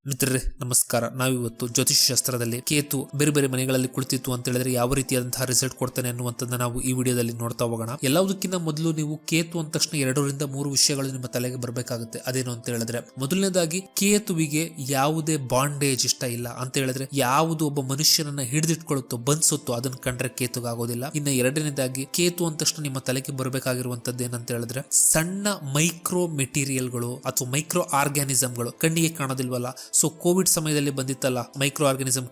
ಮಿತ್ರರೇ ನಮಸ್ಕಾರ. ನಾವಿವತ್ತು ಜ್ಯೋತಿಷ ಶಾಸ್ತ್ರದಲ್ಲಿ ಕೇತು ಬೇರೆ ಬೇರೆ ಮನೆಗಳಲ್ಲಿ ಕುಳಿತಿತ್ತು ಅಂತ ಹೇಳಿದ್ರೆ ಯಾವ ರೀತಿಯಾದಂತಹ ರಿಸಲ್ಟ್ ಕೊಡ್ತಾನೆ ಅನ್ನುವಂಥದ್ದನ್ನ ನಾವು ಈ ವಿಡಿಯೋದಲ್ಲಿ ನೋಡ್ತಾ ಹೋಗೋಣ. ಎಲ್ಲದಕ್ಕಿಂತ ಮೊದಲು ನೀವು ಕೇತು ಅಂದ ತಕ್ಷಣ 2ರಿಂದ 3 ವಿಷಯಗಳು ನಿಮ್ಮ ತಲೆಗೆ ಬರಬೇಕಾಗುತ್ತೆ. ಅದೇನು ಅಂತ ಹೇಳಿದ್ರೆ, ಮೊದಲನೇದಾಗಿ ಕೇತುವಿಗೆ ಯಾವುದೇ ಬಾಂಡೇಜ್ ಇಷ್ಟ ಇಲ್ಲ ಅಂತ ಹೇಳಿದ್ರೆ, ಯಾವುದು ಒಬ್ಬ ಮನುಷ್ಯನನ್ನ ಹಿಡಿದಿಟ್ಕೊಳ್ಳುತ್ತೋ ಬಂಧಿಸುತ್ತೋ ಅದನ್ನ ಕಂಡ್ರೆ ಕೇತುಗಾಗೋದಿಲ್ಲ. ಇನ್ನು ಎರಡನೇದಾಗಿ ಕೇತು ಅಂದ ತಕ್ಷಣ ನಿಮ್ಮ ತಲೆಗೆ ಬರಬೇಕಾಗಿರುವಂತದ್ದು ಏನಂತ ಹೇಳಿದ್ರೆ, ಸಣ್ಣ ಮೈಕ್ರೋ ಮೆಟೀರಿಯಲ್ಗಳು ಅಥವಾ ಮೈಕ್ರೋ ಆರ್ಗ್ಯಾನಿಸಮ್ಗಳು ಕಣ್ಣಿಗೆ ಕಾಣೋದಿಲ್ವಲ್ಲ. ಸೊ ಕೋವಿಡ್ ಸಮಯದಲ್ಲಿ ಬಂದಿತ್ತಲ್ಲ ಮೈಕ್ರೋ ಆರ್ಗಾನಿಸಮ್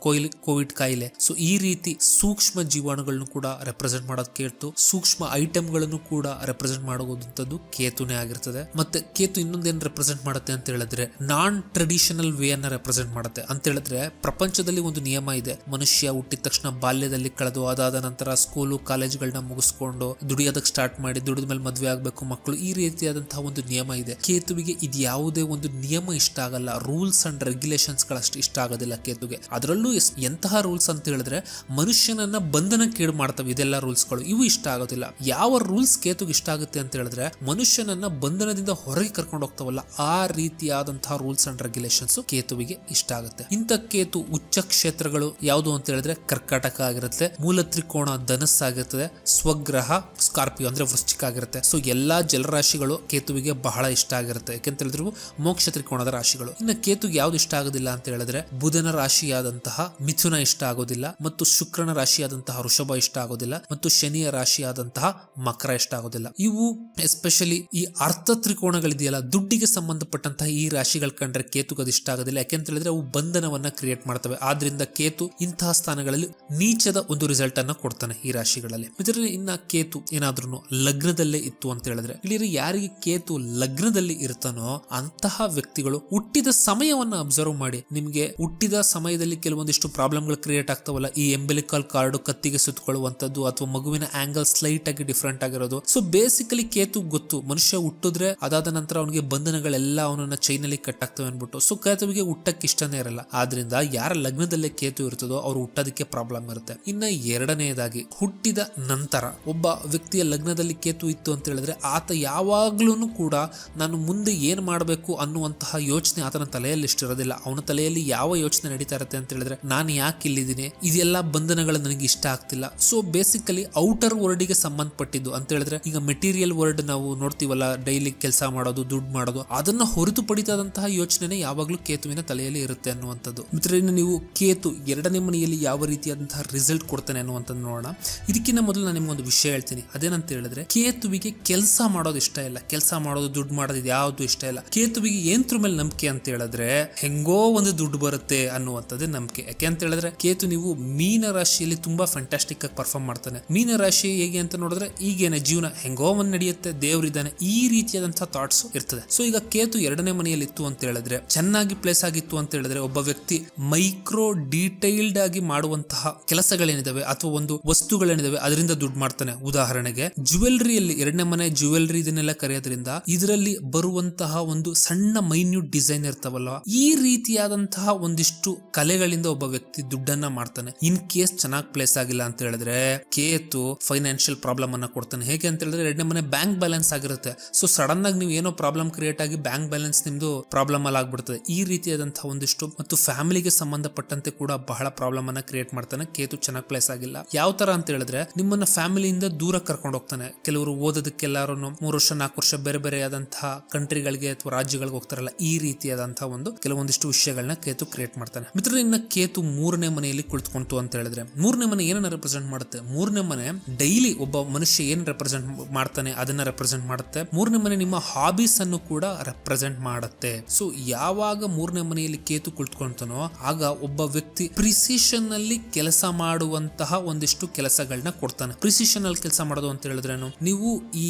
ಕೋವಿಡ್ ಕಾಯಿಲೆ. ಸೊ ಈ ರೀತಿ ಸೂಕ್ಷ್ಮ ಜೀವಾಣುಗಳನ್ನು ಕೂಡ ರೆಪ್ರೆಸೆಂಟ್ ಮಾಡೋದು ಕೇತು, ಸೂಕ್ಷ್ಮ ಐಟಮ್ ಗಳನ್ನು ಕೂಡ ರೆಪ್ರೆಸೆಂಟ್ ಮಾಡುವಂತದ್ದು ಕೇತುನೇ ಆಗಿರ್ತದೆ. ಮತ್ತೆ ಕೇತು ಇನ್ನೊಂದೇನು ರೆಪ್ರೆಸೆಂಟ್ ಮಾಡುತ್ತೆ ಅಂತ ಹೇಳಿದ್ರೆ, ನಾನ್ ಟ್ರೆಡಿಷನಲ್ ವೇ ಅನ್ನ ರೆಪ್ರೆಸೆಂಟ್ ಮಾಡುತ್ತೆ ಅಂತ ಹೇಳಿದ್ರೆ, ಪ್ರಪಂಚದಲ್ಲಿ ಒಂದು ನಿಯಮ ಇದೆ. ಮನುಷ್ಯ ಹುಟ್ಟಿದ ತಕ್ಷಣ ಬಾಲ್ಯದಲ್ಲಿ ಕಳೆದು ಅದಾದ ನಂತರ ಸ್ಕೂಲು ಕಾಲೇಜ್ಗಳನ್ನ ಮುಗಿಸ್ಕೊಂಡು ದುಡಿಯೋದಕ್ಕೆ ಸ್ಟಾರ್ಟ್ ಮಾಡಿ ದುಡಿದ ಮೇಲೆ ಮದುವೆ ಆಗ್ಬೇಕು ಮಕ್ಕಳು, ಈ ರೀತಿಯಾದಂತಹ ಒಂದು ನಿಯಮ ಇದೆ. ಕೇತುವಿಗೆ ಇದು ಯಾವುದೇ ಒಂದು ನಿಯಮ ಇಷ್ಟ ಆಗಲ್ಲ, ರೂಲ್ಸ್ ಅಂಡ್ ರೆಗ್ಯುಲೇಷನ್ಸ್ ಗಳಷ್ಟು ಇಷ್ಟ ಆಗೋದಿಲ್ಲ ಕೇತುಗೆ. ಅದರಲ್ಲೂ ಎಂತಹ ರೂಲ್ಸ್ ಅಂತ ಹೇಳಿದ್ರೆ ಮನುಷ್ಯನನ್ನ ಬಂಧನಕ್ಕೀಡು ಮಾಡ್ತವೆ ಇದೆಲ್ಲ ರೂಲ್ಸ್ಗಳು, ಇವು ಇಷ್ಟ ಆಗೋದಿಲ್ಲ. ಯಾವ ರೂಲ್ಸ್ ಕೇತುಗೆ ಇಷ್ಟ ಆಗುತ್ತೆ ಅಂತ ಹೇಳಿದ್ರೆ, ಮನುಷ್ಯನನ್ನ ಬಂಧನದಿಂದ ಹೊರಗೆ ಕರ್ಕೊಂಡು ಹೋಗ್ತಾವಲ್ಲ ಆ ರೀತಿಯಾದಂತಹ ರೂಲ್ಸ್ ಅಂಡ್ ರೆಗ್ಯುಲೇಷನ್ಸ್ ಕೇತುವಿಗೆ ಇಷ್ಟ ಆಗುತ್ತೆ. ಇಂಥ ಕೇತು ಉಚ್ಚ ಕ್ಷೇತ್ರಗಳು ಯಾವುದು ಅಂತ ಹೇಳಿದ್ರೆ ಕರ್ಕಾಟಕ ಆಗಿರುತ್ತೆ, ಮೂಲ ತ್ರಿಕೋಣ ಧನಸ್ ಆಗಿರ್ತದೆ, ಸ್ವಗ್ರಹ ಸ್ಕಾರ್ಪಿಯೋ ಅಂದ್ರೆ ವೃಶ್ಚಿಕ ಆಗಿರುತ್ತೆ. ಸೊ ಎಲ್ಲಾ ಜಲರಾಶಿಗಳು ಕೇತುವಿಗೆ ಬಹಳ ಇಷ್ಟ ಆಗಿರುತ್ತೆ, ಯಾಕೆಂತ ಹೇಳಿದ್ರು ಮೋಕ್ಷ ತ್ರಿಕೋಣದ ರಾಶಿಗಳು. ಇನ್ನು ಕೇತುಗೆ ಯಾವ್ದು ಇಷ್ಟ ಆಗೋದಿಲ್ಲ ಅಂತ ಹೇಳಿದ್ರೆ, ಬುಧನ ರಾಶಿಯಾದಂತಹ ಮಿಥುನ ಇಷ್ಟ ಆಗೋದಿಲ್ಲ, ಮತ್ತು ಶುಕ್ರನ ರಾಶಿಯಾದಂತಹ ವೃಷಭ ಇಷ್ಟ ಆಗೋದಿಲ್ಲ, ಮತ್ತು ಶನಿಯ ರಾಶಿಯಾದಂತಹ ಮಕರ ಇಷ್ಟ ಆಗೋದಿಲ್ಲ. ಇವು ಎಸ್ಪೆಷಲಿ ಈ ಅರ್ಥ ತ್ರಿಕೋಣಗಳಿದೆಯಲ್ಲ, ದುಡ್ಡಿಗೆ ಸಂಬಂಧಪಟ್ಟಂತಹ ಈ ರಾಶಿಗಳು ಕಂಡ್ರೆ ಕೇತುಗೆ ಅದು ಇಷ್ಟ ಆಗೋದಿಲ್ಲ, ಯಾಕೆಂತ ಹೇಳಿದ್ರೆ ಅವು ಬಂಧನವನ್ನ ಕ್ರಿಯೇಟ್ ಮಾಡ್ತವೆ. ಆದ್ರಿಂದ ಕೇತು ಇಂತಹ ಸ್ಥಾನಗಳಲ್ಲಿ ನೀಚದ ಒಂದು ರಿಸಲ್ಟ್ ಅನ್ನ ಕೊಡ್ತಾನೆ ಈ ರಾಶಿಗಳಲ್ಲಿ. ಇದರಲ್ಲಿ ಇನ್ನ ಕೇತು ಏನಾದ್ರೂ ಲಗ್ನದಲ್ಲೇ ಇತ್ತು ಅಂತ ಹೇಳಿದ್ರೆ, ಇಲ್ಲಿ ಯಾರಿಗೆ ಕೇತು ಲಗ್ನದಲ್ಲಿ ಇರ್ತಾನೋ ಅಂತಹ ವ್ಯಕ್ತಿಗಳು ಹುಟ್ಟಿದ ಸಮಯವನ್ನ ಅಬ್ಸರ್ವ್ ಮಾಡಿ. ನಿಮ್ಗೆ ಹುಟ್ಟಿದ ಸಮಯದಲ್ಲಿ ಕೆಲವೊಂದಿಷ್ಟು ಪ್ರಾಬ್ಲಮ್ಗಳು ಕ್ರಿಯೇಟ್ ಆಗ್ತಾವಲ್ಲ, ಈ ಎಂಬೆಲಿಕಲ್ ಕಾರ್ಡ್ ಕತ್ತಿಗೆ ಸುತ್ತಕೊಳ್ಳುವಂತದ್ದು ಅಥವಾ ಮಗುವಿನ ಆಂಗಲ್ ಸ್ಲೈಟ್ ಆಗಿ ಡಿಫ್ರೆಂಟ್ ಆಗಿರೋದು. ಸೊ ಬೇಸಿಕಲಿ ಕೇತು ಗೊತ್ತು, ಮನುಷ್ಯ ಹುಟ್ಟಿದ್ರೆ ಅದಾದ ನಂತರ ಅವನಿಗೆ ಬಂಧನಗಳೆಲ್ಲ ಅವನನ್ನ ಚೈನಲ್ಲಿ ಕಟ್ಟಾಗ್ತವೆ ಅನ್ಬಿಟ್ಟು. ಸೊ ಕೇತುವಿಗೆ ಹುಟ್ಟಕ್ಕೆ ಇಷ್ಟನೇ ಇರಲ್ಲ. ಆದ್ರಿಂದ ಯಾರ ಲಗ್ನದಲ್ಲೇ ಕೇತು ಇರ್ತದೋ ಅವ್ರು ಹುಟ್ಟೋದಕ್ಕೆ ಪ್ರಾಬ್ಲಮ್ ಇರುತ್ತೆ. ಇನ್ನ ಎರಡನೆಯದಾಗಿ, ಹುಟ್ಟಿದ ನಂತರ ಒಬ್ಬ ವ್ಯಕ್ತಿಯ ಲಗ್ನದಲ್ಲಿ ಕೇತು ಇತ್ತು ಅಂತ ಹೇಳಿದ್ರೆ, ಆತ ಯಾವಾಗ್ಲೂ ಕೂಡ ನಾನು ಮುಂದೆ ಏನ್ ಮಾಡಬೇಕು ಅನ್ನುವಂತಹ ಯೋಚನೆ ಆತನ ತಲೆಯಲ್ಲಿ ಇಷ್ಟಿರೋದಿಲ್ಲ. ಅವನ ತಲೆಯಲ್ಲಿ ಯಾವ ಯೋಚನೆ ನಡೀತಾ ಇರುತ್ತೆ ಅಂತ ಹೇಳಿದ್ರೆ, ನಾನು ಯಾಕೆ ಇಲ್ಲಿದ್ದೀನಿ, ಇದೆಲ್ಲ ಬಂಧನಗಳು ನನಗೆ ಇಷ್ಟ ಆಗ್ತಿಲ್ಲ. ಸೊ ಬೇಸಿಕಲಿ ಔಟರ್ ವರ್ಡ್ ಗೆ ಸಂಬಂಧಪಟ್ಟಿದ್ದು ಅಂತ ಹೇಳಿದ್ರೆ, ಈಗ ಮೆಟೀರಿಯಲ್ ವರ್ಡ್ ನಾವು ನೋಡ್ತೀವಲ್ಲ, ಡೈಲಿ ಕೆಲಸ ಮಾಡೋದು, ದುಡ್ಡು ಮಾಡೋದು, ಅದನ್ನ ಹೊರತುಪಡಿತಾದಂತಹ ಯೋಚನೆ ಯಾವಾಗ್ಲೂ ಕೇತುವಿನ ತಲೆಯಲ್ಲಿ ಇರುತ್ತೆ ಅನ್ನುವಂಥದ್ದು. ಮಿತ್ರರೇ, ನೀವು ಕೇತು 2ನೇ ಮನೆಯಲ್ಲಿ ಯಾವ ರೀತಿಯಾದಂತಹ ರಿಸಲ್ಟ್ ಕೊಡ್ತಾನೆ ಅನ್ನುವಂಥದ್ದು ನೋಡೋಣ. ಇದಕ್ಕಿಂತ ಮೊದಲು ನಾನು ನಿಮ್ಗೊಂದು ವಿಷಯ ಹೇಳ್ತೀನಿ. ಅದೇನಂತ ಹೇಳಿದ್ರೆ, ಕೇತುವಿಗೆ ಕೆಲಸ ಮಾಡೋದು ಇಷ್ಟ ಇಲ್ಲ, ಕೆಲಸ ಮಾಡೋದು ದುಡ್ಡು ಮಾಡೋದು ಯಾವ್ದು ಇಷ್ಟ ಇಲ್ಲ. ಕೇತುವಿಗೆ ಏನ್ರ ಮೇಲೆ ನಂಬಿಕೆ ಅಂತ ಹೇಳಿದ್ರೆ, ಹೆಂಗೋ ಒಂದು ದುಡ್ಡು ಬರುತ್ತೆ ಅನ್ನುವಂಥದ್ದೇ ನಂಬಿಕೆ. ಯಾಕೆ ಅಂತ ಹೇಳಿದ್ರೆ, ಕೇತು ನೀವು ಮೀನ ರಾಶಿಯಲ್ಲಿ ತುಂಬಾ ಫ್ಯಾಂಟಾಸ್ಟಿಕ್ ಆಗಿ ಪರ್ಫಾರ್ಮ್ ಮಾಡ್ತಾನೆ. ಮೀನ ರಾಶಿ ಹೇಗೆ ಅಂತ ನೋಡಿದ್ರೆ, ಈಗೇನೆ ಜೀವನ ಹೆಂಗೋ ಒಂದ್ ನಡೆಯುತ್ತೆ, ದೇವರಿದ್ದಾನೆ, ಈ ರೀತಿಯಾದಂತಹ ಥಾಟ್ಸ್ ಇರ್ತದೆ. ಸೊ ಈಗ ಕೇತು 2ನೇ ಮನೆಯಲ್ಲಿ ಇತ್ತು ಅಂತ ಹೇಳಿದ್ರೆ, ಚೆನ್ನಾಗಿ ಪ್ಲೇಸ್ ಆಗಿತ್ತು ಅಂತ ಹೇಳಿದ್ರೆ, ಒಬ್ಬ ವ್ಯಕ್ತಿ ಮೈಕ್ರೋ ಡೀಟೈಲ್ಡ್ ಆಗಿ ಮಾಡುವಂತಹ ಕೆಲಸಗಳೇನಿದಾವೆ ಅಥವಾ ಒಂದು ವಸ್ತುಗಳೇನಿದಾವೆ ಅದರಿಂದ ದುಡ್ಡು ಮಾಡ್ತಾನೆ. ಉದಾಹರಣೆಗೆ ಜ್ಯುವೆಲ್ರಿಯಲ್ಲಿ 2ನೇ ಮನೆ ಜ್ಯುವೆಲ್ರಿ ಇದನ್ನೆಲ್ಲ ಕರೆಯೋದ್ರಿಂದ ಇದರಲ್ಲಿ ಬರುವಂತಹ ಒಂದು ಸಣ್ಣ ಮೈನ್ಯೂಟ್ ಡಿಸೈನ್ ಇರ್ತಾವಲ್ಲ, ಈ ರೀತಿಯಾದಂತಹ ಒಂದಿಷ್ಟು ಕಲೆಗಳಿಂದ ಒಬ್ಬ ವ್ಯಕ್ತಿ ದುಡ್ಡನ್ನ ಮಾಡ್ತಾನೆ. ಇನ್ ಕೇಸ್ ಚೆನ್ನಾಗಿ ಪ್ಲೇಸ್ ಆಗಿಲ್ಲ ಅಂತ ಹೇಳಿದ್ರೆ, ಕೇತು ಫೈನಾನ್ಷಿಯಲ್ ಪ್ರಾಬ್ಲಮ್ ಅನ್ನ ಕೊಡ್ತಾನೆ. ಹೇಗೆ ಅಂತ ಹೇಳಿದ್ರೆ, 2ನೇ ಮನೆ ಬ್ಯಾಂಕ್ ಬ್ಯಾಲೆನ್ಸ್ ಆಗಿರುತ್ತೆ. ಸೊ ಸಡನ್ ಆಗಿ ನೀವು ಏನೋ ಪ್ರಾಬ್ಲಮ್ ಕ್ರಿಯೇಟ್ ಆಗಿ ಬ್ಯಾಂಕ್ ಬ್ಯಾಲೆನ್ಸ್ ನಿಮ್ದು ಪ್ರಾಬ್ಲಮ್ ಅಲ್ಲಿ ಆಗ್ಬಿಡ್ತದೆ. ಈ ರೀತಿಯಾದಂತಹ ಒಂದಿಷ್ಟು ಮತ್ತು ಫ್ಯಾಮಿಲಿಗೆ ಸಂಬಂಧಪಟ್ಟಂತೆ ಕೂಡ ಬಹಳ ಪ್ರಾಬ್ಲಮ್ ಅನ್ನ ಕ್ರಿಯೇಟ್ ಮಾಡ್ತಾನೆ ಕೇತು ಚೆನ್ನಾಗಿ ಪ್ಲೇಸ್ ಆಗಿಲ್ಲ. ಯಾವ ತರ ಅಂತ ಹೇಳಿದ್ರೆ, ನಿಮ್ಮನ್ನ ಫ್ಯಾಮಿಲಿಯಿಂದ ದೂರ ಕರ್ಕೊಂಡು ಹೋಗ್ತಾನೆ. ಕೆಲವರು ಓದೋದಕ್ಕೆಲ್ಲಾರು 3 ವರ್ಷ 4 ವರ್ಷ ಬೇರೆ ಬೇರೆ ಆದಂತಹ ಕಂಟ್ರಿಗಳಿಗೆ ಅಥವಾ ರಾಜ್ಯಗಳಿಗೆ ಹೋಗ್ತಾರಲ್ಲ, ಈ ರೀತಿಯಾದಂತಹ ಒಂದು ಕೆಲವೊಂದಿಷ್ಟು ವಿಷಯಗಳನ್ನ ಕೇತು ಕ್ರಿಯೇಟ್ ಮಾಡ್ತಾನೆ. ಮಿತ್ರರೇ, ಇನ್ನ ಕೇತು 3ನೇ ಮನೆಯಲ್ಲಿ ಕುಳಿತುಕೊಂತು ಅಂತ ಹೇಳಿದ್ರೆ, 3ನೇ ಮನೆ ಏನನ್ನ ರೆಪ್ರೆಸೆಂಟ್ ಮಾಡುತ್ತೆ? 3ನೇ ಮನೆ ಡೈಲಿ ಒಬ್ಬ ಮನುಷ್ಯ ಏನ್ ರೆಪ್ರೆಸೆಂಟ್ ಮಾಡ್ತಾನೆ ಅದನ್ನ ರೆಪ್ರೆಸೆಂಟ್ ಮಾಡುತ್ತೆ. 3ನೇ ಮನೆ ನಿಮ್ಮ ಹಾಬೀಸ್ ಅನ್ನು ಕೂಡ ರೆಪ್ರೆಸೆಂಟ್ ಮಾಡುತ್ತೆ. ಸೊ ಯಾವಾಗ 3ನೇ ಮನೆಯಲ್ಲಿ ಕೇತು ಕುಳಿತುಕೊಂತಾನೋ ಆಗ ಒಬ್ಬ ವ್ಯಕ್ತಿ ಪ್ರಿಸಿಷನ್ ಅಲ್ಲಿ ಕೆಲಸ ಮಾಡುವಂತಹ ಒಂದಿಷ್ಟು ಕೆಲಸಗಳನ್ನ ಕೊಡ್ತಾನೆ. ಪ್ರಿಸಿಷನ್ ಅಲ್ಲಿ ಕೆಲಸ ಮಾಡೋದು ಅಂತ ಹೇಳಿದ್ರೇನು, ನೀವು ಈ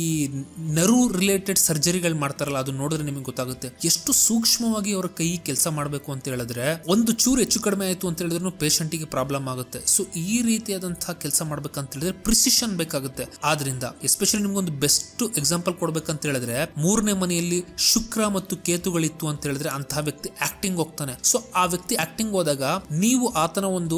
ನರ್ವ್ ರಿಲೇಟೆಡ್ ಸರ್ಜರಿಗಳು ಮಾಡ್ತಾರಲ್ಲ, ಅದು ನೋಡಿದ್ರೆ ನಿಮಗೆ ಗೊತ್ತಾಗುತ್ತೆ ಎಷ್ಟು ಸೂಕ್ಷ್ಮವಾಗಿ ಅವರ ಕೈ ಕೆಲಸ ಮಾಡಬೇಕು ಅಂತ ಹೇಳಿದ್ರೆ, ಒಂದು ಚೂರು ಹೆಚ್ಚು ಕಡಿಮೆ ಆಯ್ತು ಅಂತ ಹೇಳಿದ್ರು ಪೇಷಂಟ್ ಗೆ ಪ್ರಾಬ್ಲಮ್ ಆಗುತ್ತೆ. ಸೊ ಈ ರೀತಿಯಾದಂತಹ ಕೆಲಸ ಮಾಡ್ಬೇಕಂತ ಹೇಳಿದ್ರೆ ಪ್ರಿಸಿಷನ್ ಬೇಕಾಗುತ್ತೆ. ಆದ್ರಿಂದ ಎಸ್ಪೆಷಲಿ ನಿಮ್ಗೊಂದು ಬೆಸ್ಟ್ ಎಕ್ಸಾಂಪಲ್ ಕೊಡ್ಬೇಕಂತ ಹೇಳಿದ್ರೆ, 3ನೇ ಮನೆಯಲ್ಲಿ ಶುಕ್ರ ಮತ್ತು ಕೇತುಗಳಿತ್ತು ಅಂತ ಹೇಳಿದ್ರೆ ಅಂತಹ ವ್ಯಕ್ತಿ ಆಕ್ಟಿಂಗ್ ಹೋಗ್ತಾನೆ. ಸೊ ಆ ವ್ಯಕ್ತಿ ಆಕ್ಟಿಂಗ್ ಹೋದಾಗ ನೀವು ಆತನ ಒಂದು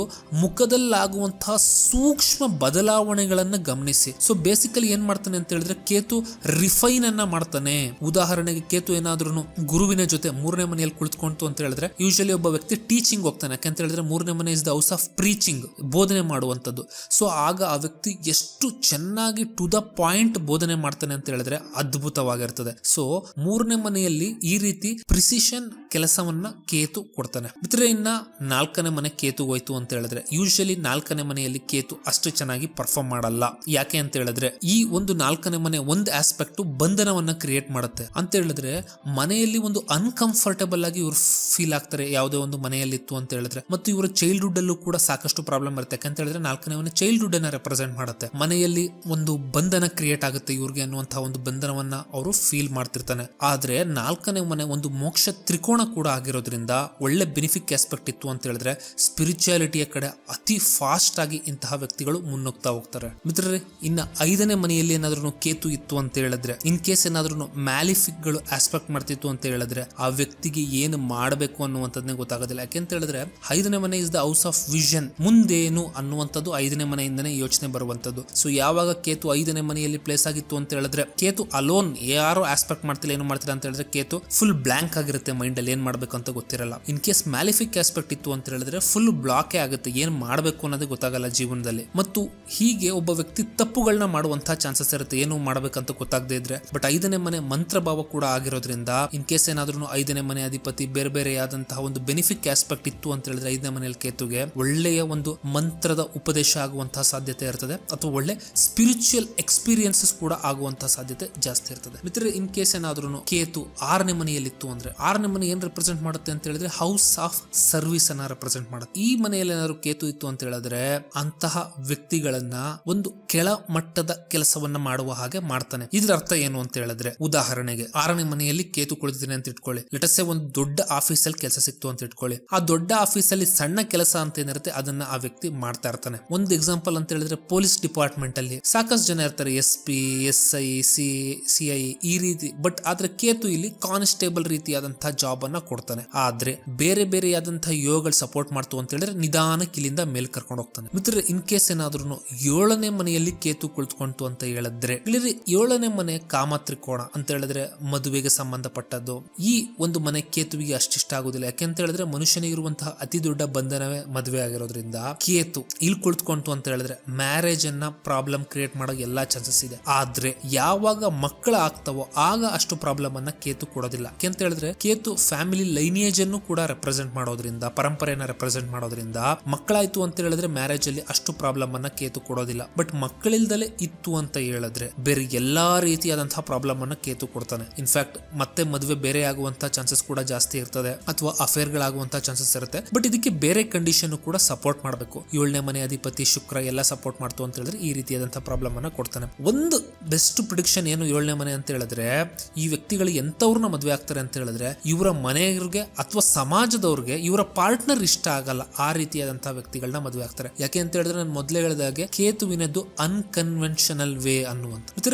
ಮುಖದಲ್ಲಾಗುವಂತಹ ಸೂಕ್ಷ್ಮ ಬದಲಾವಣೆಗಳನ್ನ ಗಮನಿಸಿ. ಸೊ ಬೇಸಿಕಲಿ ಏನ್ ಮಾಡ್ತಾನೆ ಅಂತ ಹೇಳಿದ್ರೆ, ಕೇತು ರಿಫೈನ್ ಅನ್ನ ಮಾಡ್ತಾನೆ. ಉದಾಹರಣೆಗೆ ಕೇತು ಏನಾದ್ರೂ ಗುರುವಿನ ಜೊತೆ 3ನೇ ಮನೆಯಲ್ಲಿ ಕುಳಿತುಕೊಂತು ಅಂತ ಹೇಳಿದ್ರೆ ಯೂಶಲಿ ಒಬ್ಬ ವ್ಯಕ್ತಿ ಟೀಚಿಂಗ್ ಹೋಗ್ತಾನೆ. ಯಾಕಂತ ಹೇಳಿದ್ರೆ 3ನೇ ಮನೆ is the house of preaching, ಬೋಧನೆ ಮಾಡುವಂತದ್ದು. ಸೊ ಆಗ ಆ ವ್ಯಕ್ತಿ ಎಷ್ಟು ಚೆನ್ನಾಗಿ ಟು ದ ಪಾಯಿಂಟ್ ಬೋಧನೆ ಮಾಡ್ತಾನೆ ಅಂತ ಹೇಳಿದ್ರೆ ಅದ್ಭುತವಾಗಿರ್ತದೆ. ಸೊ 3ನೇ ಮನೆಯಲ್ಲಿ ಈ ರೀತಿ ಪ್ರಿಸಿಷನ್ ಕೆಲಸವನ್ನ ಕೇತು ಕೊಡ್ತಾನೆ. ಮಿತ್ರ ಇನ್ನ 4ನೇ ಮನೆ ಕೇತು ಹೋಯ್ತು ಅಂತ ಹೇಳಿದ್ರೆ ಯೂಶಲಿ 4ನೇ ಮನೆಯಲ್ಲಿ ಕೇತು ಅಷ್ಟು ಚೆನ್ನಾಗಿ ಪರ್ಫಾರ್ಮ್ ಮಾಡಲ್ಲ. ಯಾಕೆ ಅಂತ ಹೇಳಿದ್ರೆ ಈ ಒಂದು 4ನೇ ಮನೆ ಒಂದು ಆಸ್ಪೆಕ್ಟ್ ಬಂಧನವನ್ನ ಕ್ರಿಯೇಟ್ ಮಾಡುತ್ತೆ ಅಂತ ಹೇಳಿದ್ರೆ ಮನೆಯಲ್ಲಿ ಒಂದು ಅನ್ಕಂಫರ್ಟಬಲ್ ಆಗಿ ಇವ್ರು ಫೀಲ್ ಆಗ್ತಾರೆ ಯಾವುದೇ ಒಂದು ಮನೆಯಲ್ಲಿ ಇತ್ತು ಅಂತ ಹೇಳಿದ್ರೆ. ಮತ್ತು ಇವರ ಚೈಲ್ಡ್ಹುಡ್ ಅಲ್ಲೂ ಕೂಡ ಸಾಕಷ್ಟು ಪ್ರಾಬ್ಲಮ್ ಬರುತ್ತೆ. ಯಾಕಂತ ಹೇಳಿದ್ರೆ 4ನೇ ಮನೆ ಚೈಲ್ಡ್ಹುಡ್ ಅನ್ನ ರೆಪ್ರೆಸೆಂಟ್ ಮಾಡುತ್ತೆ. ಮನೆಯಲ್ಲಿ ಒಂದು ಬಂಧನ ಕ್ರಿಯೇಟ್ ಆಗುತ್ತೆ ಇವ್ರಿಗೆ ಅನ್ನುವಂತಹ ಒಂದು ಬಂಧನವನ್ನ ಅವರು ಫೀಲ್ ಮಾಡ್ತಿರ್ತಾನೆ. ಆದ್ರೆ 4ನೇ ಮನೆ ಒಂದು ಮೋಕ್ಷ ತ್ರಿಕೋಣ ಕೂಡ ಆಗಿರೋದ್ರಿಂದ ಒಳ್ಳೆ ಬೆನಿಫಿಕ್ ಆಸ್ಪೆಕ್ಟ್ ಇತ್ತು ಅಂತ ಹೇಳಿದ್ರೆ ಸ್ಪಿರಿಚುಯಾಲಿಟಿಯ ಕಡೆ ಅತಿ ಫಾಸ್ಟ್ ಆಗಿ ಇಂತಹ ವ್ಯಕ್ತಿಗಳು ಮುನ್ನುಗ್ತಾ ಹೋಗ್ತಾರೆ. ಮಿತ್ರರೇ, ಇನ್ನ 5ನೇ ಮನೆಯಲ್ಲಿ ಏನಾದ್ರೂ ಕೇತು ಇತ್ತು ಅಂತ ಹೇಳಿದ್ರೆ, ಇನ್ ಕೇಸ್ ಏನಾದ್ರೂ ಮ್ಯಾಲಿಫಿಕ್ ಗಳು ಆಸ್ಪೆಕ್ಟ್ ಮಾಡ್ತಿತ್ತು ಅಂತ ಹೇಳಿದ್ರೆ ಆ ವ್ಯಕ್ತಿಗೆ ಏನು ಮಾಡಬೇಕು ಅನ್ನುವಂಥದ್ದೇ ಗೊತ್ತಾಗೋದಿಲ್ಲ. ಯಾಕೆಂತ ಹೇಳಿದ್ರೆ 5ನೇ ಮನೆ is the house of vision, ಮುಂದೇನು ಅನ್ನುವಂಥದ್ದು 5ನೇ ಮನೆಯಿಂದನೇ ಯೋಚನೆ ಬರುವಂತದ್ದು. ಸೊ ಯಾವಾಗ ಕೇತು 5ನೇ ಮನೆಯಲ್ಲಿ ಪ್ಲೇಸ್ ಆಗಿತ್ತು ಅಂತ ಹೇಳಿದ್ರೆ ಕೇತು ಅಲೋನ್ ಯಾರು ಆಸ್ಪೆಕ್ಟ್ ಮಾಡ್ತಿಲ್ಲ ಏನು ಮಾಡ್ತಿಲ್ಲ ಅಂತ ಹೇಳಿದ್ರೆ ಕೇತು ಫುಲ್ ಬ್ಲಾಂಕ್ ಆಗಿರುತ್ತೆ, ಮೈಂಡ್ ಅಲ್ಲಿ ಏನ್ ಮಾಡ್ಬೇಕು ಅಂತ ಗೊತ್ತಿರಲ್ಲ. ಇನ್ ಕೇಸ್ ಮ್ಯಾಲಿಫಿಕ್ ಆಸ್ಪೆಕ್ಟ್ ಇತ್ತು ಅಂತ ಹೇಳಿದ್ರೆ ಫುಲ್ ಬ್ಲಾಕೇ ಆಗುತ್ತೆ, ಏನ್ ಮಾಡಬೇಕು ಅನ್ನೋದೇ ಗೊತ್ತಾಗಲ್ಲ ಜೀವನದಲ್ಲಿ. ಮತ್ತು ಹೀಗೆ ಒಬ್ಬ ವ್ಯಕ್ತಿ ತಪ್ಪುಗಳನ್ನ ಮಾಡುವಂತಹ ಚಾನ್ಸಸ್ ಇರುತ್ತೆ ಏನು ಮಾಡಬೇಕಂತ ಗೊತ್ತಾಗದೇ ಇದ್ರೆ. ಬಟ್ 5ನೇ ಮನೆ ಮಂತ್ರ ಭಾವ ಕೂಡ ಆಗಿರೋದ್ರಿಂದ ಇನ್ ಕೇಸ್ ಏನಾದ್ರೂ 5ನೇ ಮನೆ ಅಧಿಪತಿ ಬೇರೆ ಬೇರೆಯಾದಂತಹ ಒಂದು ಬೆನಿಫಿಕ್ ಆಸ್ಪೆಕ್ಟ್ ಇತ್ತು ಅಂತ ಹೇಳಿದ್ರೆ 5ನೇ ಮನೆಯಲ್ಲಿ ಕೇತುಗೆ ಒಳ್ಳೆಯ ಒಂದು ಮಂತ್ರದ ಉಪದೇಶ ಆಗುವಂತಹ ಸಾಧ್ಯತೆ ಇರ್ತದೆ, ಅಥವಾ ಒಳ್ಳೆ ಸ್ಪಿರಿಚುವಲ್ ಎಕ್ಸ್ಪೀರಿಯನ್ಸಸ್ ಕೂಡ ಆಗುವಂತಹ ಸಾಧ್ಯತೆ ಜಾಸ್ತಿ ಇರ್ತದೆ. ಮಿತ್ರರೇ, ಇನ್ ಕೇಸ್ ಏನಾದ್ರೂ ಕೇತು 6ನೇ ಮನೆಯಲ್ಲಿ ಇತ್ತು ಅಂದ್ರೆ 6ನೇ ಮನೆ ಏನ್ ರೆಪ್ರೆಸೆಂಟ್ ಮಾಡುತ್ತೆ ಅಂತ ಹೇಳಿದ್ರೆ ಹೌಸ್ ಆಫ್ ಸರ್ವಿಸ್ ಅನ್ನ ರೆಪ್ರೆಸೆಂಟ್ ಮಾಡುತ್ತೆ. ಈ ಮನೆಯಲ್ಲಿ ಏನಾದ್ರು ಕೇತು ಇತ್ತು ಅಂತ ಹೇಳಿದ್ರೆ ಅಂತಹ ವ್ಯಕ್ತಿಗಳನ್ನ ಒಂದು ಕೆಳ ಮಟ್ಟದ ಕೆಲಸವನ್ನ ಮಾಡುವ ಹಾಗೆ ಮಾಡ್ತಾನೆ. ಇದ್ರ ಅರ್ಥ ಏನು ಅಂತ ಹೇಳಿದ್ರೆ, ಉದಾಹರಣೆಗೆ 6ನೇ ಮನೆಯಲ್ಲಿ ಕೇತು ಕುಳಿತಿದ್ದಾನೆ ಅಂತ ಇಟ್ಕೊಳ್ಳಿ. ಲೆಟಸ್ ಒಂದು ದೊಡ್ಡ ಆಫೀಸ್ ಅಲ್ಲಿ ಕೆಲಸ ಸಿಕ್ತು ಅಂತ ಇಟ್ಕೊಳ್ಳಿ. ಆ ದೊಡ್ಡ ಆಫೀಸ್ ಅಲ್ಲಿ ಸಣ್ಣ ಕೆಲಸ ಅಂತ ಏನಿರುತ್ತೆ ಅದನ್ನ ಆ ವ್ಯಕ್ತಿ ಮಾಡ್ತಾ ಇರ್ತಾನೆ. ಒಂದು ಎಕ್ಸಾಂಪಲ್ ಅಂತ ಹೇಳಿದ್ರೆ ಪೊಲೀಸ್ ಡಿಪಾರ್ಟ್ಮೆಂಟ್ ಅಲ್ಲಿ ಸಾಕಷ್ಟು ಜನ ಇರ್ತಾರೆ, SP, SI, CI ಈ ರೀತಿ. ಬಟ್ ಆದ್ರೆ ಕೇತು ಇಲ್ಲಿ ಕಾನ್ಸ್ಟೇಬಲ್ ರೀತಿಯಾದಂತಹ ಜಾಬ್ ಅನ್ನ ಕೊಡ್ತಾನೆ. ಆದ್ರೆ ಬೇರೆ ಬೇರೆಯಾದಂತಹ ಯೋಗಗಳು ಸಪೋರ್ಟ್ ಮಾಡ್ತು ಅಂತ ಹೇಳಿದ್ರೆ ನಿಧಾನಕ್ಕೆ ಇಲ್ಲಿಂದ ಮೇಲ್ ಕರ್ಕೊಂಡು ಹೋಗ್ತಾನೆ. ಮಿತ್ರ, ಇನ್ ಕೇಸ್ ಏನಾದ್ರೂ 7ನೇ ಮನೆಯಲ್ಲಿ ಕೇತು ಕುಳಿತುಕೊಂತು ಅಂತ ಹೇಳಿದ್ರೆ 7ನೇ ಮನೆ ಕಾಮ ತ್ರಿಕೋಣ ಅಂತ ಹೇಳಿದ್ರೆ ಮದುವೆಗೆ ಸಂಬಂಧಪಟ್ಟದ್ದು. ಈ ಒಂದು ಮನೆ ಕೇತುವಿಗೆ ಅಷ್ಟಿಷ್ಟ ಆಗುದಿಲ್ಲ. ಯಾಕೆಂತ ಹೇಳಿದ್ರೆ ಮನುಷ್ಯನಿಗಿರುವಂತಹ ಅತಿ ದೊಡ್ಡ ಬಂಧನವೇ ಮದುವೆ ಆಗಿರೋದ್ರಿಂದ ಕೇತು ಇಲ್ಲಿ ಕುಳಿತುಕೊಂತು ಅಂತ ಹೇಳಿದ್ರೆ ಮ್ಯಾರೇಜ್ ಅನ್ನ ಪ್ರಾಬ್ಲಮ್ ಕ್ರಿಯೇಟ್ ಮಾಡೋ ಎಲ್ಲಾ ಚಾನ್ಸಸ್ ಇದೆ. ಆದ್ರೆ ಯಾವಾಗ ಮಕ್ಕಳು ಆಗ್ತಾವೋ ಆಗ ಅಷ್ಟು ಪ್ರಾಬ್ಲಮ್ ಅನ್ನ ಕೇತು ಕೊಡೋದಿಲ್ಲ. ಯಾಕೆಂತ ಹೇಳಿದ್ರೆ ಕೇತು ಫ್ಯಾಮಿಲಿ ಲೈನಿಯೇಜ್ ಅನ್ನು ಕೂಡ ರೆಪ್ರೆಸೆಂಟ್ ಮಾಡೋದ್ರಿಂದ, ಪರಂಪರೆಯನ್ನ ರೆಪ್ರೆಸೆಂಟ್ ಮಾಡೋದ್ರಿಂದ ಮಕ್ಕಳಾಯ್ತು ಅಂತ ಹೇಳಿದ್ರೆ ಮ್ಯಾರೇಜ್ ಅಲ್ಲಿ ಅಷ್ಟು ಪ್ರಾಬ್ಲಮ್ ಅನ್ನ ಕೇತು ಕೊಡೋದಿಲ್ಲ. ಬಟ್ ಮಕ್ಕಳಿಲ್ದಲೇ ಇತ್ತು ಅಂತ ಹೇಳಿದ್ರೆ ಬೇರೆ ಎಲ್ಲಾ ರೀತಿಯಾದಂತಹ ಪ್ರಾಬ್ಲಮ್ ಅನ್ನ ಕೇತು ಕೊಡ್ತಾನೆ. ಇನ್ಫ್ಯಾಕ್ಟ್ ಮತ್ತೆ ಮದುವೆ ಬೇರೆ ಆಗುವಂತಹ ಚಾನ್ಸಸ್ ಕೂಡ ಜಾಸ್ತಿ ಇರ್ತದೆ, ಅಥವಾ ಅಫೇರ್ ಗಳಾಗುವಂತಹ ಚಾನ್ಸಸ್ ಇರುತ್ತೆ. ಬಟ್ ಇದಕ್ಕೆ ಬೇರೆ ಕಂಡೀಷನ್ ಕೂಡ ಸಪೋರ್ಟ್ ಮಾಡಬೇಕು. 7ನೇ ಮನೆ ಅಧಿಪತಿ ಶುಕ್ರ ಎಲ್ಲ ಸಪೋರ್ಟ್ ಮಾಡ್ತು ಅಂತ ಹೇಳಿದ್ರೆ ಈ ರೀತಿಯಾದಂತಹ ಪ್ರಾಬ್ಲಮ್ ಅನ್ನ ಕೊಡ್ತಾನೆ. ಒಂದು ಬೆಸ್ಟ್ ಪ್ರಿಡಿಕ್ಷನ್ ಏನು 7ನೇ ಮನೆ ಅಂತ ಹೇಳಿದ್ರೆ, ಈ ವ್ಯಕ್ತಿಗಳು ಎಂತವ್ರನ್ನ ಮದುವೆ ಆಗ್ತಾರೆ ಅಂತ ಹೇಳಿದ್ರೆ ಇವರ ಮನೆಯವ್ರಿಗೆ ಅಥವಾ ಸಮಾಜದವ್ರಿಗೆ ಇವರ ಪಾರ್ಟ್ನರ್ ಇಷ್ಟ ಆಗಲ್ಲ, ಆ ರೀತಿಯಾದಂತಹ ವ್ಯಕ್ತಿಗಳನ್ನ ಮದುವೆ ಆಗ್ತಾರೆ. ಯಾಕೆ ಅಂತ ಹೇಳಿದ್ರೆ ನಾನು ಮೊದಲೇ ಹೇಳಿದಾಗೆ ಕೇತುವಿನದ್ದು ಅನ್ಕನ್ವೆನ್ಷನಲ್ ವೇ ಅನ್ನುವಂತ.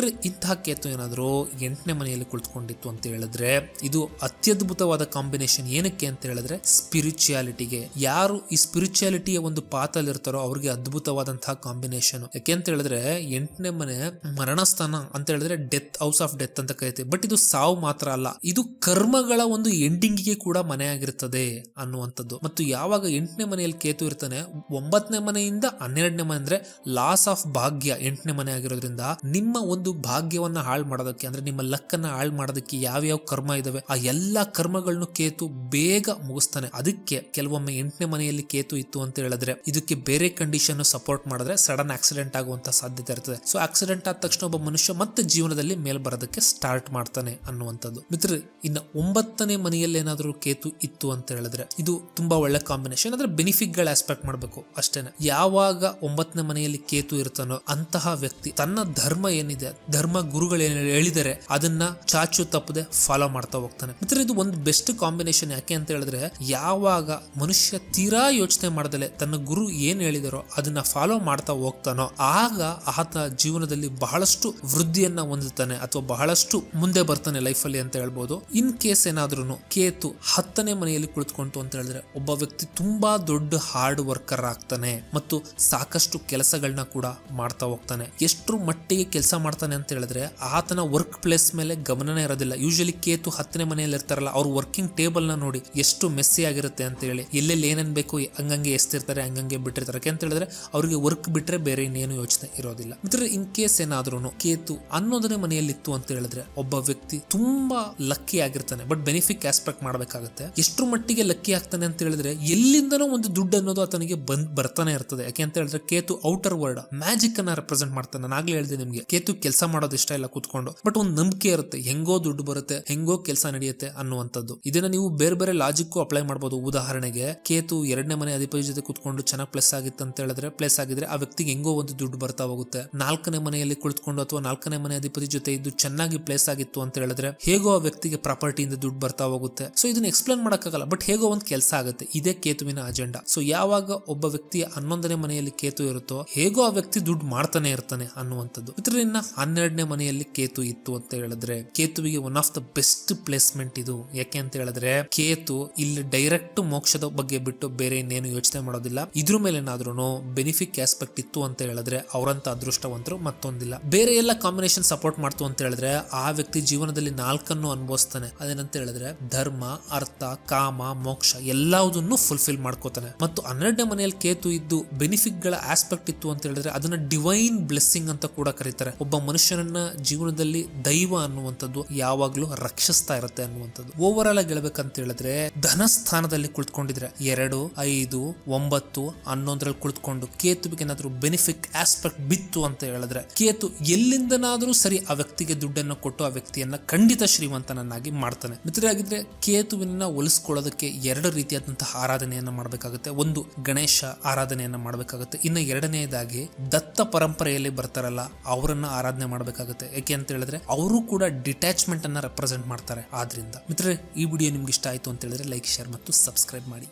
ಇಂತಹ ಕೇತು ಏನಾದ್ರು 8ನೇ ಮನೆಯಲ್ಲಿ ಕುಳಿತುಕೊಂಡಿತ್ತು ಅಂತ ಹೇಳಿದ್ರೆ ಇದು ಅತ್ಯದ್ಭುತವಾದ ಕಾಂಬಿನೇಷನ್. ಏನಕ್ಕೆ ಅಂತ ಹೇಳಿದ್ರೆ ಸ್ಪಿರಿಚುಯಾಲಿಟಿಗೆ. ಯಾರು ಈ ಸ್ಪಿರಿಚುಯಾಲಿಟಿಯ ಒಂದು ಪಾತಲ್ಲಿ ಇರ್ತಾರೋ ಅವ್ರಿಗೆ ಅದ್ಭುತವಾದಂತಹ ಕಾಂಬಿನೇಷನ್. ಯಾಕೆ ಅಂತ ಹೇಳಿದ್ರೆ 8ನೇ ಮನೆ ಮರಣಸ್ಥಾನ ಅಂತ ಹೇಳಿದ್ರೆ ಡೆತ್, ಹೌಸ್ ಆಫ್ ಡೆತ್ ಅಂತ ಕರೀತೀವಿ. ಬಟ್ ಇದು ಸಾವು ಮಾತ್ರ ಅಲ್ಲ, ಇದು ಕರ್ಮಗಳ ಒಂದು ಎಂಡಿಂಗ್ಗೆ ಕೂಡ ಮನೆ ಆಗಿರ್ತದೆ ಅನ್ನುವಂಥದ್ದು. ಮತ್ತು ಯಾವಾಗ 8ನೇ ಮನೆಯಲ್ಲಿ ಕೇತು ಇರ್ತಾನೆ 9ನೇ ಮನೆಯಿಂದ 12ನೇ ಮನೆ ಅಂದ್ರೆ ಲಾಸ್ ಆಫ್ ಭಾಗ್ಯ 8ನೇ ಮನೆ ಆಗಿರೋದ್ರಿಂದ ನಿಮ್ಮ ಒಂದು ಭಾಗ್ಯವನ್ನ ಹಾಳು ಮಾಡೋದಕ್ಕೆ ಅಂದ್ರೆ ನಿಮ್ಮ ಲಕ್ಕನ್ನ ಹಾಳು ಮಾಡೋದಕ್ಕೆ ಯಾವ್ಯಾವ ಕರ್ಮ ಇದಾವೆ ಆ ಎಲ್ಲಾ ಕರ್ಮಗಳನ್ನು ಕೇತು ಬೇಗ ಮುಗಿಸ್ತಾನೆ. ಅದಕ್ಕೆ ಕೆಲವೊಮ್ಮೆ 8ನೇ ಮನೆಯಲ್ಲಿ ಕೇತು ಇತ್ತು ಅಂತ ಹೇಳಿದ್ರೆ ಇದಕ್ಕೆ ಬೇರೆ ಕಂಡೀಷನ್ ಸಪೋರ್ಟ್ ಮಾಡಿದ್ರೆ ಸಡನ್ ಆಕ್ಸಿಡೆಂಟ್ ಆಗುವಂತ ಸಾಧ್ಯತೆ ಇರ್ತದೆ. ಸೊ ಆಕ್ಸಿಡೆಂಟ್ ಆದ ತಕ್ಷಣ ಒಬ್ಬ ಮನುಷ್ಯ ಮತ್ತೆ ಜೀವನದಲ್ಲಿ ಮೇಲ್ ಬರೋದಕ್ಕೆ ಸ್ಟಾರ್ಟ್ ಮಾಡ್ತಾನೆ ಅನ್ನುವಂಥದ್ದು. ಮಿತ್ರ, ಇನ್ನು 9ನೇ ಮನೆಯಲ್ಲಿ ಏನಾದ್ರೂ ಕೇತು ಇತ್ತು ಅಂತ ಹೇಳಿದ್ರೆ ಇದು ತುಂಬಾ ಒಳ್ಳೆ ಕಾಂಬಿನೇಷನ್. ಅಂದ್ರೆ ಬೆನಿಫಿಟ್ ಗಳ ಆಸ್ಪೆಕ್ಟ್ ಮಾಡಬೇಕು ಅಷ್ಟೇನೆ. ಯಾವಾಗ 9ನೇ ಮನೆಯಲ್ಲಿ ಕೇತು ಇರ್ತಾನೋ ಅಂತಹ ವ್ಯಕ್ತಿ ತನ್ನ ಧರ್ಮ ಏನಿದೆ, ಧರ್ಮ ಗುರುಗಳು ಏನ್ ಹೇಳಿದರೆ ಅದನ್ನ ಚಾಚು ತಪ್ಪದೆ ಫಾಲೋ ಮಾಡ್ತಾ ಹೋಗ್ತಾನೆ. ಮಿತ್ರ, ಇದು ಒಂದು ಬೆಸ್ಟ್ ಕಾಂಬಿನೇಷನ್. ಯಾಕೆ ಅಂತ ಹೇಳಿದ್ರೆ ಯಾವಾಗ ಮನುಷ್ಯ ತೀರಾ ಯೋಚನೆ ಮಾಡದಲೆ ತನ್ನ ಗುರು ಏನ್ ಹೇಳಿದಾರೋ ಅದನ್ನ ಫಾಲೋ ಮಾಡ್ತಾ ಹೋಗ್ತಾನೋ ಆಗ ಆತ ಜೀವನದಲ್ಲಿ ಬಹಳಷ್ಟು ವೃದ್ಧಿಯನ್ನ ಹೊಂದುತ್ತಾನೆ ಅಥವಾ ಬಹಳಷ್ಟು ಮುಂದೆ ಬರ್ತಾನೆ ಲೈಫ್ ಅಲ್ಲಿ ಅಂತ ಹೇಳ್ಬೋದು. ಇನ್ ಕೇಸ್ ಏನಾದ್ರೂ ಕೇತು 10ನೇ ಮನೆಯಲ್ಲಿ ಕುಳಿತುಕೊಂತು ಅಂತ ಹೇಳಿದ್ರೆ ಒಬ್ಬ ವ್ಯಕ್ತಿ ತುಂಬಾ ದೊಡ್ಡ ಹಾರ್ಡ್ ವರ್ಕರ್ ಆಗ್ತಾನೆ ಮತ್ತು ಸಾಕಷ್ಟು ಕೆಲಸಗಳನ್ನ ಕೂಡ ಮಾಡ್ತಾ ಹೋಗ್ತಾನೆ. ಎಷ್ಟರ ಮಟ್ಟಿಗೆ ಕೆಲಸ ಮಾಡ್ತಾನೆ ಅಂತ ಹೇಳಿದ್ರೆ ಆತನ ವರ್ಕ್ ಪ್ಲೇಸ್ ಮೇಲೆ ಗಮನನೇ ಇರೋದಿಲ್ಲ. ಯೂಶಲಿ ಕೇತು 10ನೇ ಮನೆಯಲ್ಲಿ ಇರ್ತಾರಲ್ಲ ಅವ್ರ ವರ್ಕಿಂಗ್ ಟೇಬಲ್ ಸಿಂಪಲ್ ನ ನೋಡಿ ಎಷ್ಟು ಮೆಸ್ಸಿ ಆಗಿರುತ್ತೆ ಅಂತ ಹೇಳಿ. ಎಲ್ಲೆಲ್ಲಿ ಏನೇನ್ ಬೇಕು ಹಂಗಂಗೆ ಎಸ್ತಿರ್ತಾರೆ, ಹಂಗಂಗೆ ಬಿಟ್ಟಿರ್ತಾರೆ. ಯಾಕೆ ಅಂತ ಹೇಳಿದ್ರೆ ಅವ್ರಿಗೆ ವರ್ಕ್ ಬಿಟ್ರೆ ಬೇರೆ ಇನ್ನೇನು ಯೋಚನೆ ಇರೋದಿಲ್ಲ. ಮಿತ್ರರೇ, ಇನ್ ಕೇಸ್ ಏನಾದ್ರೂ ಕೇತು 11ನೇ ಮನೆಯಲ್ಲಿತ್ತು ಅಂತ ಹೇಳಿದ್ರೆ ಒಬ್ಬ ವ್ಯಕ್ತಿ ತುಂಬಾ ಲಕ್ಕಿ ಆಗಿರ್ತಾನೆ. ಬಟ್ ಬೆನಿಫಿಕ್ ಆಸ್ಪೆಕ್ಟ್ ಮಾಡಬೇಕಾಗುತ್ತೆ. ಎಷ್ಟರ ಮಟ್ಟಿಗೆ ಲಕ್ಕಿ ಆಗ್ತಾನೆ ಅಂತ ಹೇಳಿದ್ರೆ ಎಲ್ಲಿಂದನೋ ಒಂದು ದುಡ್ಡು ಅನ್ನೋದು ಆತನಿಗೆ ಬರ್ತಾನೆ ಇರ್ತದೆ. ಯಾಕೆ ಅಂತ ಹೇಳಿದ್ರೆ ಕೇತು ಔಟರ್ ವರ್ಲ್ಡ್ ಮ್ಯಾಜಿಕ್ ಅನ್ನ ರೆಪ್ರೆಸೆಂಟ್ ಮಾಡ್ತಾನೆ. ನಾನು ಆಗ್ಲೇ ಹೇಳಿದೆ ನಿಮ್ಗೆ, ಕೇತು ಕೆಲಸ ಮಾಡೋದು ಇಷ್ಟ ಇಲ್ಲ ಕೂತ್ಕೊಂಡು, ಬಟ್ ಒಂದು ನಂಬಿಕೆ ಇರುತ್ತೆ, ಹೆಂಗೋ ದುಡ್ಡು ಬರುತ್ತೆ, ಹೆಂಗೋ ಕೆಲಸ ನಡೆಯುತ್ತೆ ಅನ್ನುವಂಥದ್ದು. ಇದನ್ನ ನೀವು ಬೇರೆ ಬೇರೆ ಲಾಜಿಕ್ ಅಪ್ಲೈ ಮಾಡಬಹುದು. ಉದಾಹರಣೆಗೆ, ಕೇತು 2ನೇ ಮನೆ ಅಧಿಪತಿ ಜೊತೆ ಕೂತ್ಕೊಂಡು ಚೆನ್ನಾಗಿ ಪ್ಲೇಸ್ ಆಗಿತ್ತು ಅಂತ ಹೇಳಿದ್ರೆ, ಪ್ಲೇಸ್ ಆಗಿದ್ರೆ ಆ ವ್ಯಕ್ತಿಗೆ ಹೆಂಗೋ ಒಂದು ದುಡ್ಡು ಬರ್ತಾ ಹೋಗುತ್ತೆ. 4ನೇ ಮನೆಯಲ್ಲಿ ಕುಳಿತುಕೊಂಡು ಅಥವಾ 4ನೇ ಮನೆ ಅಧಿಪತಿ ಜೊತೆ ಇದ್ದು ಚೆನ್ನಾಗಿ ಪ್ಲೇಸ್ ಆಗಿತ್ತು ಅಂತ ಹೇಳಿದ್ರೆ ಹೇಗೋ ಆ ವ್ಯಕ್ತಿಗೆ ಪ್ರಾಪರ್ಟಿಯಿಂದ ದುಡ್ಡು ಬರ್ತಾ ಹೋಗುತ್ತೆ. ಸೊ ಇದನ್ನ ಎಕ್ಸ್ಪ್ಲೇನ್ ಮಾಡಕ್ಕಾಗಲ್ಲ, ಬಟ್ ಹೇಗೋ ಒಂದು ಕೆಲಸ ಆಗುತ್ತೆ. ಇದೇ ಕೇತುವಿನ ಅಜೆಂಡಾ. ಸೊ ಯಾವಾಗ ಒಬ್ಬ ವ್ಯಕ್ತಿಯ 11ನೇ ಮನೆಯಲ್ಲಿ ಕೇತು ಇರುತ್ತೋ ಹೇಗೋ ಆ ವ್ಯಕ್ತಿ ದುಡ್ಡು ಮಾಡ್ತಾನೆ ಇರ್ತಾನೆ ಅನ್ನುವಂಥದ್ದು. ಇನ್ನ 12ನೇ ಮನೆಯಲ್ಲಿ ಕೇತು ಇತ್ತು ಅಂತ ಹೇಳಿದ್ರೆ ಕೇತುವಿಗೆ one of the best placement ಇದು. ಯಾಕೆ ಅಂತ ಹೇಳಿದ್ರೆ ಕೇತು ಇಲ್ಲಿ ಡೈರೆಕ್ಟ್ ಮೋಕ್ಷದ ಬಗ್ಗೆ ಬಿಟ್ಟು ಬೇರೆ ಇನ್ನೇನು ಯೋಚನೆ ಮಾಡೋದಿಲ್ಲ. ಇದ್ರ ಮೇಲೆ ಏನಾದ್ರೂ ಬೆನಿಫಿಕ್ ಆಸ್ಪೆಕ್ಟ್ ಇತ್ತು ಅಂತ ಹೇಳಿದ್ರೆ ಅವರಂತ ಅದೃಷ್ಟವಂತರು ಮತ್ತೊಂದಿಲ್ಲ. ಬೇರೆ ಎಲ್ಲ ಕಾಂಬಿನೇಷನ್ ಸಪೋರ್ಟ್ ಮಾಡ್ತು ಅಂತ ಹೇಳಿದ್ರೆ ಆ ವ್ಯಕ್ತಿ ಜೀವನದಲ್ಲಿ 4 ಅನುಭವಿಸ್ತಾನೆ. ಅದೇನಂತ ಹೇಳಿದ್ರೆ ಧರ್ಮ, ಅರ್ಥ, ಕಾಮ, ಮೋಕ್ಷ ಎಲ್ಲದನ್ನು ಫುಲ್ಫಿಲ್ ಮಾಡ್ಕೋತಾನೆ. ಮತ್ತು 12ನೇ ಮನೆಯಲ್ಲಿ ಕೇತು ಇದ್ದು ಬೆನಿಫಿಕ್ ಗಳ ಆಸ್ಪೆಕ್ಟ್ ಇತ್ತು ಅಂತ ಹೇಳಿದ್ರೆ ಅದನ್ನ ಡಿವೈನ್ ಬ್ಲೆಸ್ಸಿಂಗ್ ಅಂತ ಕೂಡ ಕರೀತಾರೆ. ಒಬ್ಬ ಮನುಷ್ಯನನ್ನ ಜೀವನದಲ್ಲಿ ದೈವ ಅನ್ನುವಂಥದ್ದು ಯಾವಾಗ್ಲೂ ರಕ್ಷಿಸ್ತಾ ಇರುತ್ತೆ ಅನ್ನುವಂಥದ್ದು. ಓವರ್ ಆಲ್ ಆಗಿ ಹೇಳ್ಬೇಕಂತ ಹೇಳಿದ್ರೆ ಧನ ಸ್ಥಾನದಲ್ಲಿ ಕುಳಿತುಕೊಂಡಿದ್ರೆ 2, 5, 9, 11ರಲ್ಲಿ ಕುಳಿತುಕೊಂಡು ಕೇತುವಿಗೆ ಏನಾದ್ರೂ ಬೆನಿಫಿಕ್ ಆಸ್ಪೆಕ್ಟ್ ಬಿತ್ತು ಅಂತ ಹೇಳಿದ್ರೆ ಕೇತು ಎಲ್ಲಿಂದನಾದ್ರೂ ಸರಿ ಆ ವ್ಯಕ್ತಿಗೆ ದುಡ್ಡನ್ನು ಕೊಟ್ಟು ಆ ವ್ಯಕ್ತಿಯನ್ನ ಖಂಡಿತ ಶ್ರೀಮಂತನನ್ನಾಗಿ ಮಾಡ್ತಾನೆ. ಮಿತ್ರರಾಗಿದ್ರೆ ಕೇತುವಿನ ಒಲಿಸ್ಕೊಳ್ಳೋದಕ್ಕೆ 2 ರೀತಿಯಾದಂತಹ ಆರಾಧನೆಯನ್ನ ಮಾಡಬೇಕಾಗುತ್ತೆ. ಒಂದು ಗಣೇಶ ಆರಾಧನೆಯನ್ನ ಮಾಡಬೇಕಾಗುತ್ತೆ. ಇನ್ನು 2ನೇದಾಗಿ ದತ್ತ ಪರಂಪರೆಯಲ್ಲಿ ಬರ್ತಾರಲ್ಲ ಅವರನ್ನ ಆರಾಧನೆ ಮಾಡಬೇಕಾಗುತ್ತೆ. ಯಾಕೆ ಅಂತ ಹೇಳಿದ್ರೆ ಅವರು ಕೂಡ ಡಿಟ್ಯಾಚ್ಮೆಂಟ್ ಅನ್ನ ರೆಪ್ರೆಸೆಂಟ್ ಮಾಡ್ತಾರೆ. ಆದ್ರಿಂದ ಮಿತ್ರರೇ, ಈ ವಿಡಿಯೋ ನಿಮ್ಗೆ ಇಷ್ಟ ಆಯ್ತು ಅಂತ ಹೇಳಿದ್ರೆ ಲೈಕ್, ಶೇರ್ ಮತ್ತು ಸಬ್ಸ್ಕ್ರೈಬ್ ಮಾಡಿ.